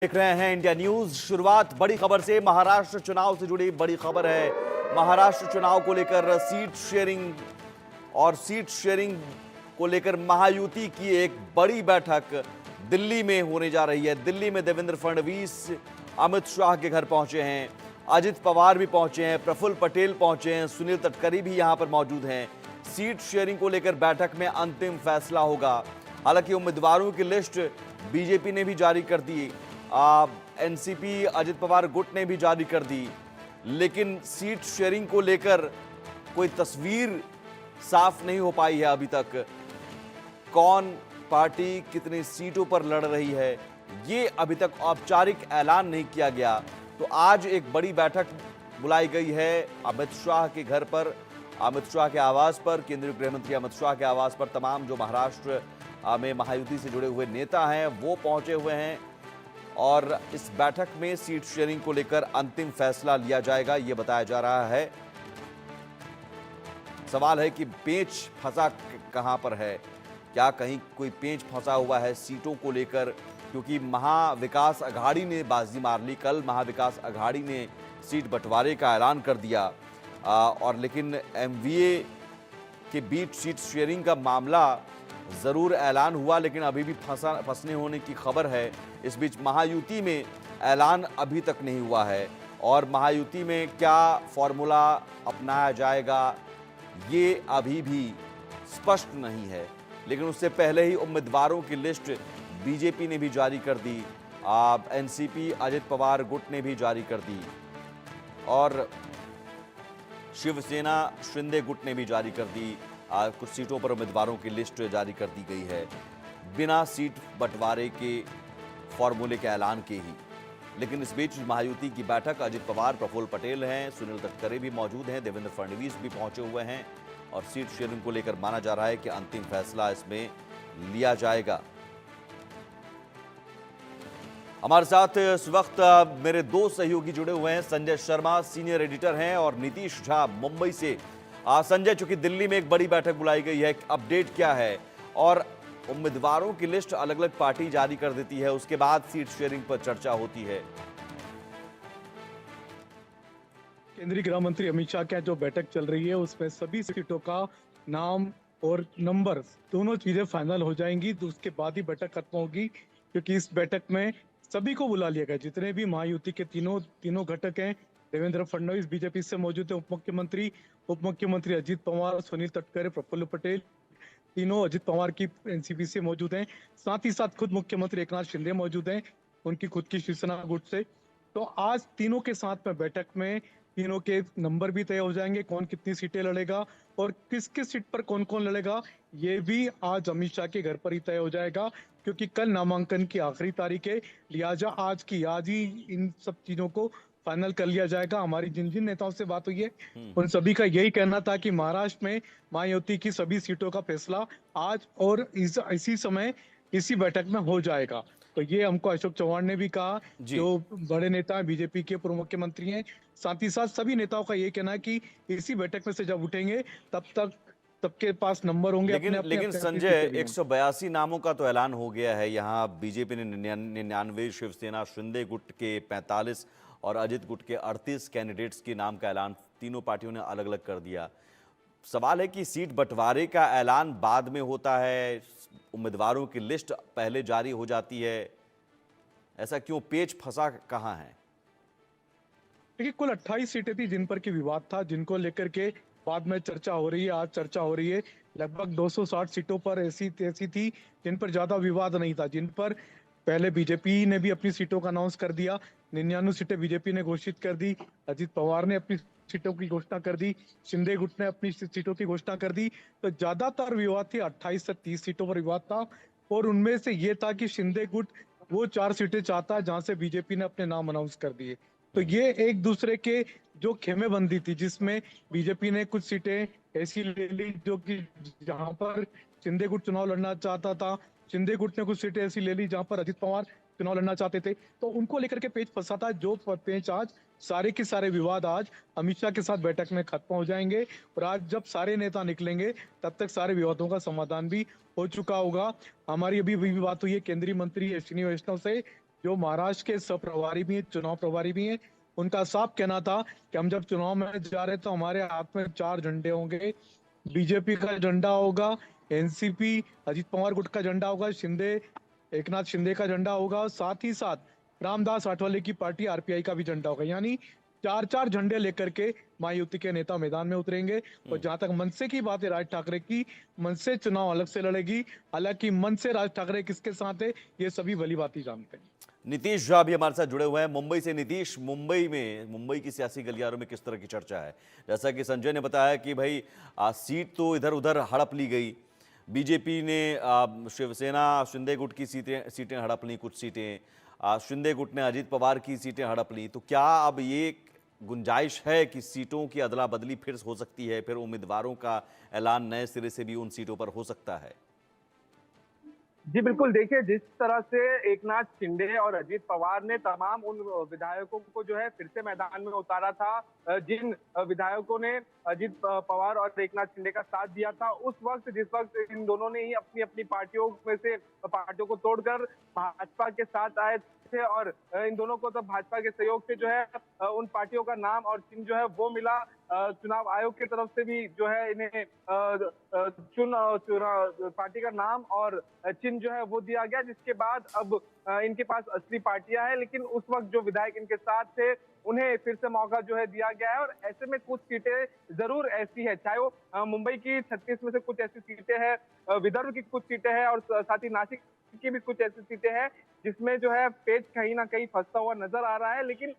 देख रहे हैं इंडिया न्यूज। शुरुआत बड़ी खबर से, महाराष्ट्र चुनाव से जुड़ी बड़ी खबर है। महाराष्ट्र चुनाव को लेकर सीट शेयरिंग को लेकर महायुति की एक बड़ी बैठक दिल्ली में होने जा रही है। दिल्ली में देवेंद्र फडणवीस अमित शाह के घर पहुंचे हैं, अजित पवार भी पहुंचे हैं, प्रफुल्ल पटेल पहुंचे हैं, सुनील तटकरे भी यहां पर मौजूद हैं। सीट शेयरिंग को लेकर बैठक में अंतिम फैसला होगा। हालांकि उम्मीदवारों की लिस्ट बीजेपी ने भी जारी कर दी, एनसीपी अजित पवार गुट ने भी जारी कर दी, लेकिन सीट शेयरिंग को लेकर कोई तस्वीर साफ नहीं हो पाई है अभी तक। कौन पार्टी कितनी सीटों पर लड़ रही है, ये अभी तक औपचारिक ऐलान नहीं किया गया। तो आज एक बड़ी बैठक बुलाई गई है अमित शाह के घर पर, अमित शाह के आवास पर, केंद्रीय गृह मंत्री अमित शाह के आवास पर। तमाम जो महाराष्ट्र में महायुति से जुड़े हुए नेता हैं वो पहुंचे हुए हैं और इस बैठक में सीट शेयरिंग को लेकर अंतिम फैसला लिया जाएगा, ये बताया जा रहा है। सवाल है कि पेंच फंसा कहां पर है, क्या कहीं कोई पेंच फंसा हुआ है सीटों को लेकर, क्योंकि महाविकास अघाड़ी ने बाजी मार ली। कल महाविकास अघाड़ी ने सीट बंटवारे का ऐलान कर दिया और लेकिन एमवीए के बीच सीट शेयरिंग का मामला जरूर ऐलान हुआ, लेकिन अभी भी फंसने होने की खबर है। इस बीच महायुति में ऐलान अभी तक नहीं हुआ है और महायुति में क्या फॉर्मूला अपनाया जाएगा ये अभी भी स्पष्ट नहीं है। लेकिन उससे पहले ही उम्मीदवारों की लिस्ट बीजेपी ने भी जारी कर दी, एनसीपी अजित पवार गुट ने भी जारी कर दी और शिवसेना शिंदे गुट ने भी जारी कर दी। कुछ सीटों पर उम्मीदवारों की लिस्ट जारी कर दी गई है बिना सीट बंटवारे के फॉर्मूले के ऐलान के ही। लेकिन इस बीच महायुति की बैठक, अजित पवार, प्रफुल्ल पटेल हैं, सुनील तटकरे भी मौजूद हैं, देवेंद्र फडणवीस भी पहुंचे हुए हैं और सीट शेयरिंग को लेकर माना जा रहा है कि अंतिम फैसला इसमें लिया जाएगा। हमारे साथ इस वक्त मेरे दो सहयोगी जुड़े हुए हैं। संजय शर्मा सीनियर एडिटर हैं और नीतीश झा मुंबई से। संजय, चूंकि दिल्ली में एक बड़ी बैठक बुलाई गई है, अपडेट क्या है और उम्मीदवारों की लिस्ट अलग अलग पार्टी जारी कर देती है, उसके बाद सीट शेयरिंग पर चर्चा होती है? केंद्रीय गृह मंत्री अमित शाह की जो बैठक चल रही है उसमें सभी सीटों का नाम और नंबर दोनों चीजें फाइनल हो जाएंगी, तो उसके बाद ही बैठक खत्म होगी। क्योंकि इस बैठक में सभी को बुला लिया गया, जितने भी महायुति के तीनों घटक हैं। देवेंद्र फडणवीस बीजेपी से मौजूद है, उप मुख्यमंत्री अजित पवार, सुनील तटकरे, प्रफुल्ल पटेल, तीनों अजित पवार की एनसीपी से मौजूद हैं। साथ ही साथ खुद मुख्यमंत्री एकनाथ शिंदे मौजूद हैं, उनकी खुद की शिवसेना गुट से। तो आज तीनों के साथ में बैठक में तीनों के नंबर भी तय हो जाएंगे, कौन कितनी सीटें लड़ेगा और किस किस सीट पर कौन कौन लड़ेगा, ये भी आज अमित शाह के घर पर ही तय हो जाएगा। क्योंकि कल नामांकन की आखिरी तारीख है, लिहाजा आज ही इन सब चीजों को फाइनल कर लिया जाएगा। हमारी जिन जिन नेताओं से बात हुई है उन सभी का यही कहना था कि महाराष्ट्र में महायुति की सभी सीटों का फैसला आज और इसी समय इसी बैठक में हो जाएगा। तो ये हमको अशोक चौहान ने भी कहा, जो बड़े नेता हैं, बीजेपी के पूर्व मुख्यमंत्री हैं। साथ ही साथ सभी नेताओं का ये कहना है कि इसी बैठक में से जब उठेंगे तब तक सबके पास नंबर होंगे। लेकिन संजय, 182 नामों का तो ऐलान हो गया है। यहाँ बीजेपी ने 99, शिवसेना शिंदे गुट के 45 और अजित गुट के 38 कैंडिडेट्स के नाम का ऐलान तीनों पार्टियों ने अलग अलग कर दिया। सवाल है कि सीट बंटवारे का ऐलान बाद में होता है, उम्मीदवारों की लिस्ट पहले जारी हो जाती है, ऐसा क्यों? पेच फंसा कहां है? देखिए, कुल 28 सीटें थी जिन पर की विवाद था, जिनको लेकर के बाद में चर्चा हो रही है, आज चर्चा हो रही है। लगभग 260 सीटों पर ऐसी थी जिन पर ज्यादा विवाद नहीं था, जिन पर पहले बीजेपी ने भी अपनी सीटों का अनाउंस कर दिया। 99 सीटें बीजेपी ने घोषित कर दी, अजित पवार ने अपनी सीटों की घोषणा कर दी, शिंदे गुट ने अपनी सीटों की घोषणा कर दी। तो ज्यादातर विवाद थी, 28 से 30 सीटों पर विवाद था और उनमें से ये था कि शिंदे गुट वो 4 सीटें चाहता है जहां से बीजेपी ने अपने नाम अनाउंस कर दिए। तो ये एक दूसरे के जो खेमेबंदी थी, जिसमें बीजेपी ने कुछ सीटें ऐसी ले ली जो कि जहां पर शिंदे गुट चुनाव लड़ना चाहता था, शिंदे गुट ने कुछ सीटें ऐसी ले ली जहां पर अजित पवार चुनाव लड़ना चाहते थे। तो उनको लेकर के पेच फंसा था, जो पेच आज सारे के सारे विवाद आज अमित शाह के साथ बैठक में खत्म हो जाएंगे और आज जब सारे नेता निकलेंगे तब तक सारे विवादों का समाधान भी हो चुका होगा। हमारी अभी भी बात हुई है केंद्रीय मंत्री अश्विनी वैष्णव से, जो महाराष्ट्र के सह प्रभारी भी हैं, चुनाव प्रभारी भी हैं, उनका साफ कहना था कि हम जब चुनाव में जा रहे तो हमारे हाथ में 4 झंडे होंगे। बीजेपी का झंडा होगा, एनसीपी अजीत पवार गुट का झंडा होगा, शिंदे एकनाथ शिंदे का झंडा होगा, और साथ ही साथ रामदास आठवले की पार्टी आरपीआई का भी झंडा होगा। यानी 4 4 झंडे लेकर के महायुति के नेता मैदान में उतरेंगे। और जहां तक मनसे की बात है राज ठाकरे की, मनसे चुनाव अलग से लड़ेगी। हालांकि मनसे राज ठाकरे किसके साथ है ये सभी भली भांति जानते हैं। नीतीश झा भी हमारे साथ जुड़े हुए हैं मुंबई से। नीतीश, मुंबई की सियासी गलियारों में किस तरह की चर्चा है? जैसा कि संजय ने बताया कि भाई सीट तो इधर उधर हड़प ली गई। बीजेपी ने शिवसेना शिंदे गुट की सीटें हड़प ली, कुछ सीटें शिंदे गुट ने अजीत पवार की सीटें हड़प ली। तो क्या अब ये गुंजाइश है कि सीटों की अदला बदली फिर हो सकती है, फिर उम्मीदवारों का ऐलान नए सिरे से भी उन सीटों पर हो सकता है? जी बिल्कुल, देखिए जिस तरह से एकनाथ शिंदे और अजीत पवार ने तमाम उन विधायकों को जो है फिर से मैदान में उतारा था, जिन विधायकों ने अजीत पवार और एकनाथ शिंदे का साथ दिया था, उस वक्त जिस वक्त इन दोनों ने ही अपनी अपनी पार्टियों को तोड़कर भाजपा के साथ आए थे, और इन दोनों को तो भाजपा के सहयोग से जो है उन पार्टियों का नाम और चिन्ह जो है वो मिला। चुनाव आयोग की तरफ से भी जो है इन्हें पार्टी का नाम और चिन्ह जो है वो दिया गया, जिसके बाद अब इनके पास असली पार्टियां हैं। लेकिन उस वक्त जो विधायक इनके साथ थे उन्हें फिर से मौका जो है दिया गया है, और ऐसे में कुछ सीटें जरूर ऐसी है, चाहे वो मुंबई की 36 में से कुछ ऐसी सीटें हैं, विदर्भ की कुछ सीटें हैं, और साथ ही नासिक की भी कुछ ऐसी सीटें हैं जिसमें जो है पेच कहीं ना कहीं फंसता हुआ नजर आ रहा है। लेकिन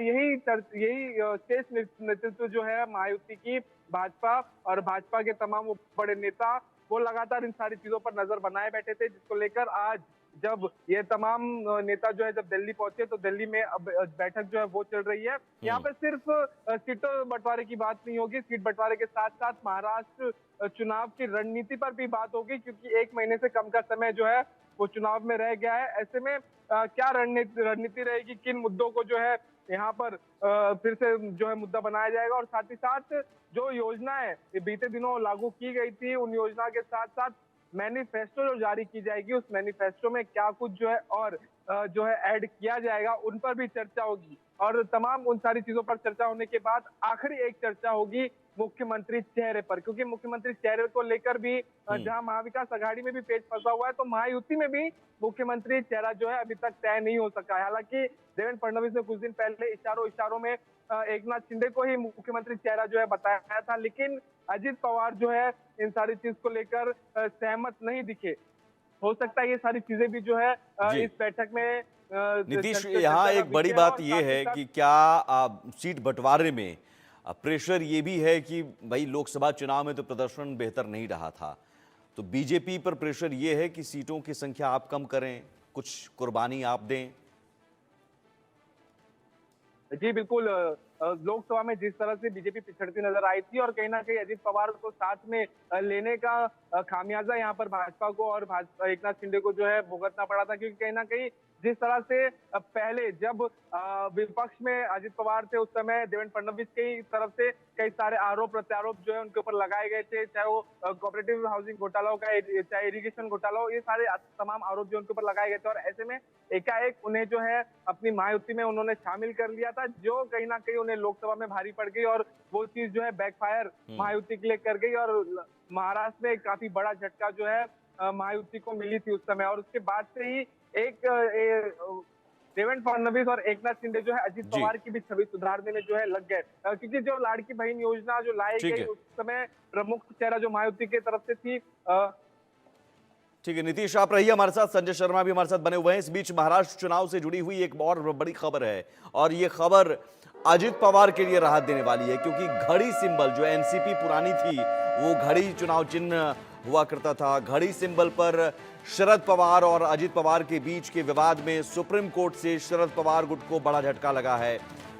यही शीर्ष नेतृत्व जो है महायुति की, भाजपा और भाजपा के तमाम वो बड़े नेता, वो लगातार इन सारी चीजों पर नजर बनाए बैठे थे, जिसको लेकर आज जब ये तमाम नेता जो है जब दिल्ली पहुंचे तो दिल्ली में अब बैठक जो है वो चल रही है। यहाँ पे सिर्फ सीटों बंटवारे की बात नहीं होगी, सीट बंटवारे के साथ साथ महाराष्ट्र चुनाव की रणनीति पर भी बात होगी, क्योंकि 1 महीने से कम का समय जो है वो चुनाव में रह गया है। ऐसे में क्या रणनीति रहेगी, किन मुद्दों को जो है यहाँ पर फिर से जो है मुद्दा बनाया जाएगा, और साथ ही साथ जो योजनाएं ये बीते दिनों लागू की गई थी, उन योजना के साथ साथ मैनिफेस्टो जो जारी की जाएगी, उस मैनिफेस्टो में क्या कुछ जो है और जो है ऐड किया जाएगा, उन पर भी चर्चा होगी। और तमाम उन सारी चीजों पर चर्चा होने के बाद आखिरी एक चर्चा होगी मुख्यमंत्री चेहरे पर, क्योंकि मुख्यमंत्री चेहरे को लेकर भी जहां महाविकास आघाड़ी में भी पेच फंसा हुआ है, तो महायुति में भी मुख्यमंत्री चेहरा जो है अभी तक तय नहीं हो सका है। हालांकि देवेंद्र फडणवीस ने कुछ दिन पहले इशारों में एकनाथ शिंदे को ही मुख्यमंत्री चेहरा जो है बताया था, लेकिन अजीत पवार जो है इन सारी चीज को लेकर सहमत नहीं दिखे। हो सकता है ये सारी चीजें भी जो है इस बैठक में नीतीश, यहाँ एक बड़ी बात ये है कि क्या सीट बंटवारे में प्रेशर ये भी है कि भाई लोकसभा चुनाव में तो प्रदर्शन बेहतर नहीं रहा था, तो बीजेपी पर प्रेशर ये है कि सीटों की संख्या आप कम करें, कुछ कुर्बानी आप दें? जी बिल्कुल, लोकसभा में जिस तरह से बीजेपी पिछड़ती नजर आई थी, और कहीं ना कहीं अजीत पवार को साथ में लेने का खामियाजा यहाँ पर भाजपा को और एकनाथ शिंदे को जो है भुगतना पड़ा था, क्योंकि कहीं ना कहीं जिस तरह से पहले जब विपक्ष में अजीत पवार थे, उस समय देवेंद्र फडणवीस की तरफ से कई सारे आरोप प्रत्यारोप जो है उनके ऊपर लगाए गए थे, चाहे वो कोऑपरेटिव हाउसिंग घोटाला हो, चाहे इरिगेशन घोटाला हो, ये सारे तमाम आरोप जो उनके ऊपर लगाए गए थे, और ऐसे में एकाएक उन्हें जो है अपनी महायुति में उन्होंने शामिल कर लिया था, जो कहीं ना कहीं उन्हें लोकसभा में भारी पड़ गई, और वो चीज जो है बैकफायर महायुति के लिए कर गई, और महाराष्ट्र में काफी बड़ा झटका जो है महायुति को मिली थी उस समय। और उसके बाद से ही एक देवेंद्र फडणवीस और एकनाथ शिंदे जो है अजीत पवार की भी छवि सुधारने में जो है लग गए, क्योंकि जो लाड़की बहन योजना जो लाई गई उस समय प्रमुख चेहरा जो महायुति की तरफ से थी। ठीक है नीतीश, आप रहिए हमारे साथ। संजय शर्मा भी हमारे साथ बने हुए हैं। इस बीच महाराष्ट्र चुनाव से जुड़ी हुई एक और बड़ी खबर है, और ये खबर अजीत पवार के लिए राहत देने वाली है, क्योंकि घड़ी सिंबल जो एनसीपी पुरानी थी, वो घड़ी चुनाव चिन्ह हुआ करता था। घड़ी सिंबल पर शरद पवार और अजीत पवार के बीच के विवाद में सुप्रीम कोर्ट से शरद पवार गुट को बड़ा झटका लगा है।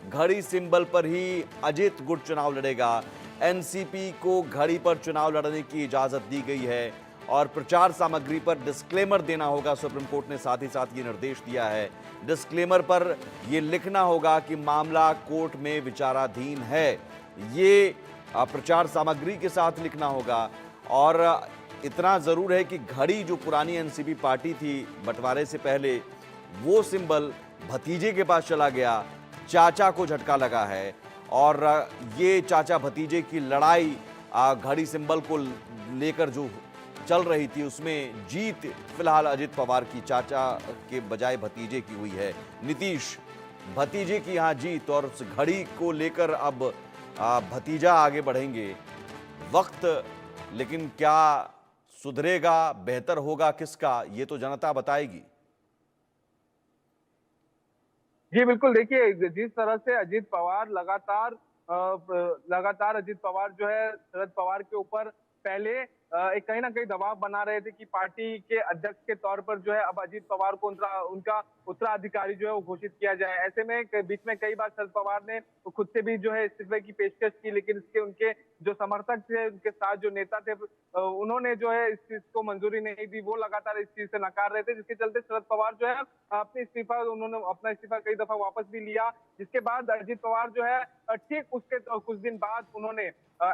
घड़ी सिंबल पर ही अजीत गुट चुनाव लड़ेगा। एनसीपी को घड़ी पर चुनाव लड़ने की इजाजत दी गई है, और प्रचार सामग्री पर डिस्क्लेमर देना होगा। सुप्रीम कोर्ट ने साथ ही साथ ये निर्देश दिया है, डिस्क्लेमर पर यह लिखना होगा कि मामला कोर्ट में विचाराधीन है। ये प्रचार सामग्री के साथ लिखना होगा। और इतना जरूर है कि घड़ी जो पुरानी एनसीपी पार्टी थी बंटवारे से पहले, वो सिंबल भतीजे के पास चला गया, चाचा को झटका लगा है और ये चाचा भतीजे की लड़ाई घड़ी सिंबल को लेकर जो चल रही थी उसमें जीत फिलहाल अजित पवार की चाचा के बजाय भतीजे की हुई है। नीतीश, भतीजे की यहां जीत और उस घड़ी को लेकर अब भतीजा आगे बढ़ेंगे। वक्त लेकिन क्या सुधरेगा, बेहतर होगा किसका, ये तो जनता बताएगी। जी बिल्कुल, देखिए जिस तरह से अजित पवार लगातार अजित पवार जो है शरद पवार के ऊपर पहले एक कहीं ना कहीं दबाव बना रहे थे कि पार्टी के अध्यक्ष के तौर पर जो है अब अजित पवार को उनका उत्तराधिकारी जो है वो घोषित किया जाए। ऐसे में बीच में कई बार शरद पवार ने खुद से भी जो है इस्तीफे की पेशकश की, लेकिन इसके उनके जो समर्थक थे, उनके साथ जो नेता थे, उन्होंने जो है इस चीज को मंजूरी नहीं दी। वो लगातार इस चीज से नकार रहे थे, जिसके चलते शरद पवार जो है उन्होंने अपना इस्तीफा कई दफा वापस भी लिया। जिसके बाद अजित पवार जो है ठीक उसके कुछ दिन बाद उन्होंने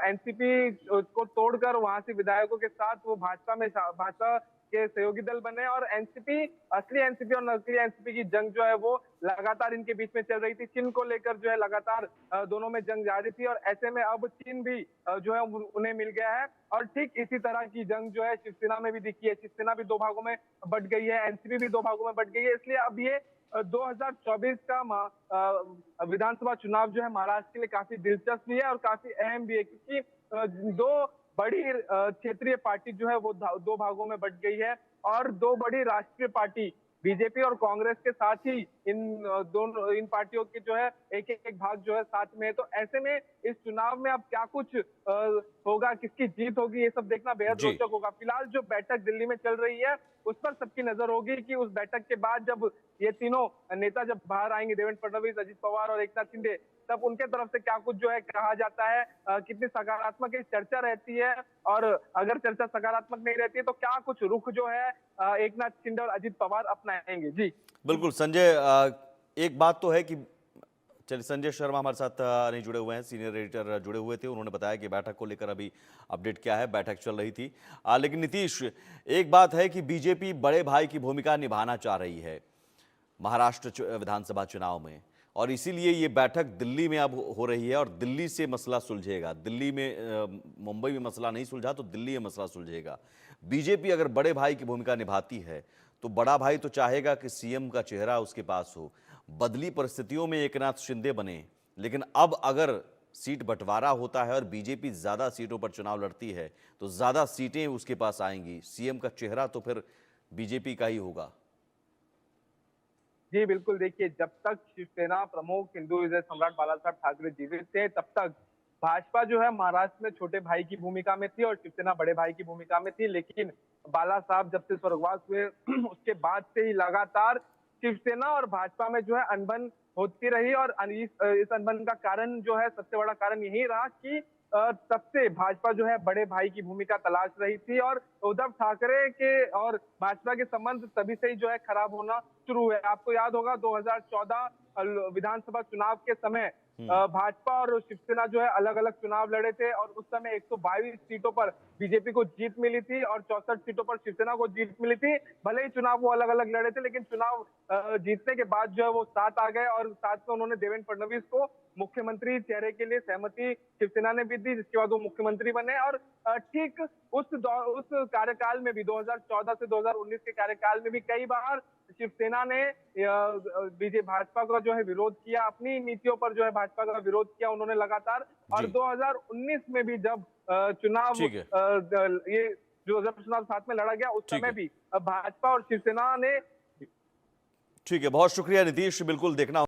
एनसीपी को तोड़कर वहां से विधायकों के साथ वो भाजपा के सहयोगी दल बने और एनसीपी, असली एनसीपी और नकली एनसीपी की जंग जो है वो लगातार इनके बीच में चल रही थी। चिन्ह को लेकर जो है लगातार दोनों में जंग जारी थी और ऐसे में अब चिन्ह भी जो है उन्हें मिल गया है और ठीक इसी तरह की जंग जो है शिवसेना में भी दिखी है। शिवसेना भी दो भागों में बंट गई है, एनसीपी भी दो भागों में बंट गई है। इसलिए अब ये 2024 का विधानसभा चुनाव जो है महाराष्ट्र के लिए काफी दिलचस्प भी है और काफी अहम भी है, क्योंकि दो बड़ी क्षेत्रीय पार्टी जो है वो दो भागों में बंट गई है और दो बड़ी राष्ट्रीय पार्टी बीजेपी और कांग्रेस के साथ ही इन पार्टियों के जो है एक भाग जो है साथ में है। तो ऐसे में इस चुनाव में अब क्या कुछ होगा, किसकी जीत होगी, ये सब देखना बेहद रोचक होगा। फिलहाल जो बैठक दिल्ली में चल रही है उस पर सबकी नजर होगी कि उस बैठक के बाद जब ये तीनों नेता जब बाहर आएंगे, देवेंद्र फडणवीस, अजित पवार और एकनाथ शिंदे, तब उनके तरफ से क्या कुछ जो है कहा जाता है, कितनी सकारात्मक चर्चा रहती है और अगर चर्चा सकारात्मक नहीं रहती है तो क्या कुछ रुख जो है एकनाथ शिंदे और अजित पवार अपनाएंगे। जी बिल्कुल संजय, एक बात तो है कि चलिए संजय शर्मा हमारे साथ नहीं जुड़े हुए हैं, सीनियर एडिटर जुड़े हुए थे, उन्होंने बताया कि बैठक को लेकर अभी अपडेट क्या है, बैठक चल रही थी। लेकिन नीतीश, एक बात है कि बीजेपी बड़े भाई की भूमिका निभाना चाह रही है महाराष्ट्र विधानसभा चुनाव में और इसीलिए ये बैठक दिल्ली में अब हो रही है और दिल्ली से मसला सुलझेगा। दिल्ली में मुंबई में मसला नहीं सुलझा तो दिल्ली में मसला सुलझेगा। बीजेपी अगर बड़े भाई की भूमिका निभाती है तो बड़ा भाई तो चाहेगा कि सीएम का चेहरा उसके पास हो। बदली परिस्थितियों में एकनाथ शिंदे बने, लेकिन अब अगर सीट बंटवारा होता है और बीजेपी ज्यादा सीटों पर चुनाव लड़ती है तो ज्यादा सीटें उसके पास आएंगी। सीएम का चेहरा तो फिर बीजेपी का ही होगा। जी बिल्कुल, देखिए जब तक शिवसेना प्रमुख हिंदू हृदय सम्राट बाला साहब ठाकरे जीवित थे तब तक भाजपा जो है महाराष्ट्र में छोटे भाई की भूमिका में थी और शिवसेना बड़े भाई की भूमिका में थी। लेकिन बाला साहब जब से स्वर्गवास हुए उसके बाद से ही लगातार शिवसेना और भाजपा में जो है अनबन होती रही और इस अनबन का कारण जो है, सबसे बड़ा कारण यही रहा कि तब से भाजपा जो है बड़े भाई की भूमिका तलाश रही थी और उद्धव ठाकरे के और भाजपा के संबंध तभी से ही जो है खराब होना शुरू हुए। आपको याद होगा 2014 विधानसभा चुनाव के समय भाजपा और शिवसेना जो है अलग अलग चुनाव लड़े थे और उस समय 122 सीटों पर बीजेपी को जीत मिली थी और 64 सीटों पर शिवसेना को जीत मिली थी। भले ही चुनाव वो अलग अलग लड़े थे, लेकिन चुनाव जीतने के बाद जो है वो साथ आ गए और साथ में उन्होंने देवेंद्र फडणवीस को मुख्यमंत्री चेहरे के लिए सहमति शिवसेना ने भी दी, जिसके बाद वो मुख्यमंत्री बने। और ठीक उस कार्यकाल में भी 2014 से 2019 के कार्यकाल में भी कई बार शिवसेना ने भाजपा का जो है विरोध किया, अपनी नीतियों पर जो है भाजपा का विरोध किया उन्होंने लगातार। और 2019 में भी जब चुनाव ये जो जब चुनाव साथ में लड़ा गया उस समय भी भाजपा और शिवसेना ने। ठीक है, बहुत शुक्रिया नीतीश, बिल्कुल देखना